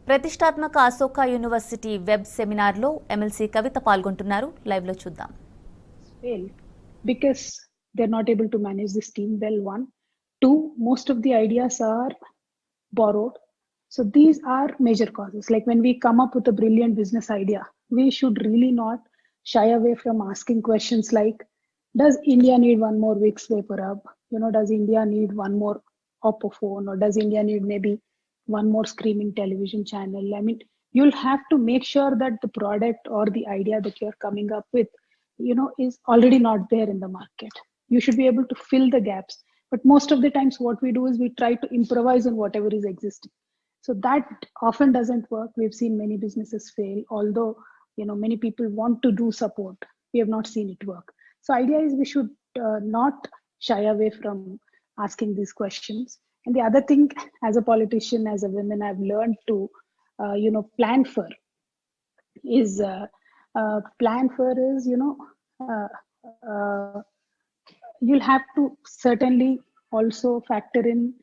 ప్రతిష్టాత్మక Ashoka university web సెమినార్లో MLC కవిత పాల్గొంటున్నారు. Live లో చూద్దాం. Fail because they're not able to manage this team well. One, two, most of the ideas are borrowed. So these are major causes. Like when we come up with a brilliant business idea, we should really not shy away from asking questions like, does India need one more Vicks Vapor Rub? Does India need one more Oppo phone, or does India need maybe one more screaming television channel? I mean, you'll have to make sure that the product or the idea that you're coming up with, is already not there in the market. You should be able to fill the gaps. But most of the times what we do is we try to improvise on whatever is existing. So that often doesn't work. We've seen many businesses fail, although many people want to do support. We have not seen it work. So idea is we should not shy away from asking these questions. And the other thing, as a politician, as a woman, I've learned to plan for is uh, uh, you'll have to certainly also factor in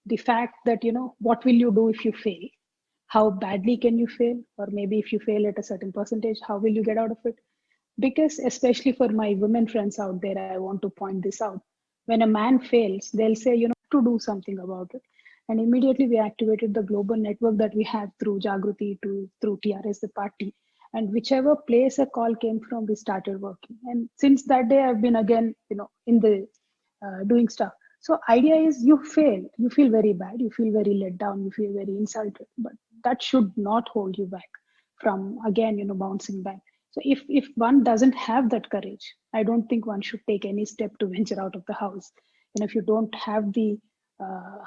the fact that what will you do if you fail, how badly can you fail, or maybe if you fail at a certain percentage, how will you get out of it? Because especially for my women friends out there, I want to point this out. When a man fails, they'll say to do something about it. And immediately we activated the global network that we have through Jagruti, through TRS the party, and whichever place a call came from, we started working. And since that day I've been again in the doing stuff. So idea is, you fail, you feel very bad, you feel very let down, you feel very insulted, but that should not hold you back from again bouncing back. So if one doesn't have that courage, I don't think one should take any step to venture out of the house. And if you don't have the uh,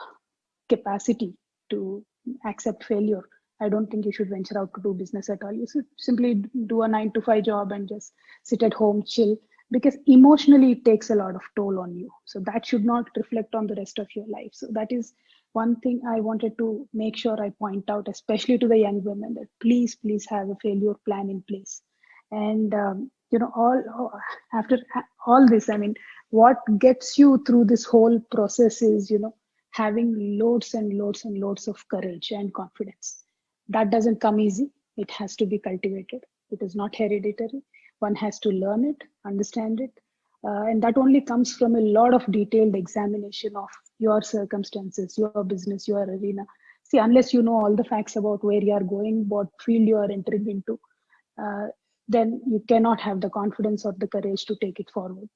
capacity to accept failure, I don't think you should venture out to do business at all. You should simply do a 9 to 5 job and just sit at home, chill, because emotionally it takes a lot of toll on you. So that should not reflect on the rest of your life. So that is one thing I wanted to make sure I point out, especially to the young women, that please have a failure plan in place. And all after all this, I mean, what gets you through this whole process is having loads and loads and loads of courage and confidence. That doesn't come easy. It has to be cultivated. It is not hereditary. One has to learn it, understand it, and that only comes from a lot of detailed examination of your circumstances, your business, your arena. See, unless you know all the facts about where you are going, what field you are entering into, uh, then you cannot have the confidence or the courage to take it forward.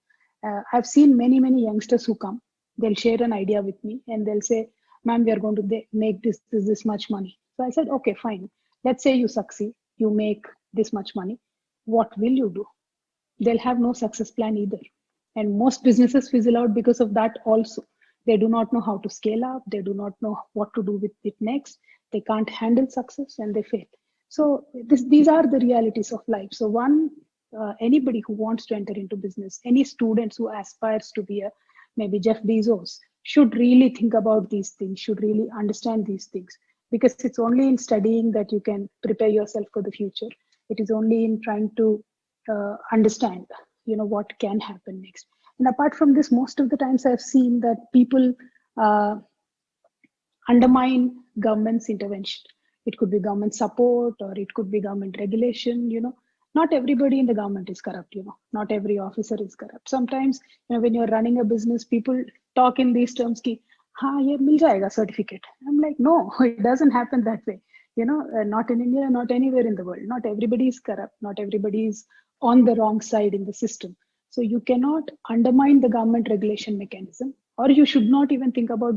I've seen many youngsters who come. They'll share an idea with me and they'll say, "Ma'am, we are going to make this much money." So I said, "Okay, fine. Let's say you succeed, you make this much money. What will you do?" They'll have no success plan either. And most businesses fizzle out because of that also. They do not know how to scale up. They do not know what to do with it next. They can't handle success and they fail. So these are the realities of life. So anybody who wants to enter into business, any students who aspires to be a maybe Jeff Bezos, should really think about these things, should really understand these things, because it's only in studying that you can prepare yourself for the future. It is only in trying to understand what can happen next. And apart from this, most of the times I've seen that people uh, undermine government's intervention. It could be government support or it could be government regulation. Not everybody in the government is corrupt. Not every officer is corrupt. Sometimes when you're running a business, people talk in these terms ki, "Ha, ye mil jayega certificate." I'm like, no, it doesn't happen that way. Not in India, not anywhere in the world. Not everybody is corrupt. Not everybody is on the wrong side in the system. So you cannot undermine the government regulation mechanism, or you should not even think about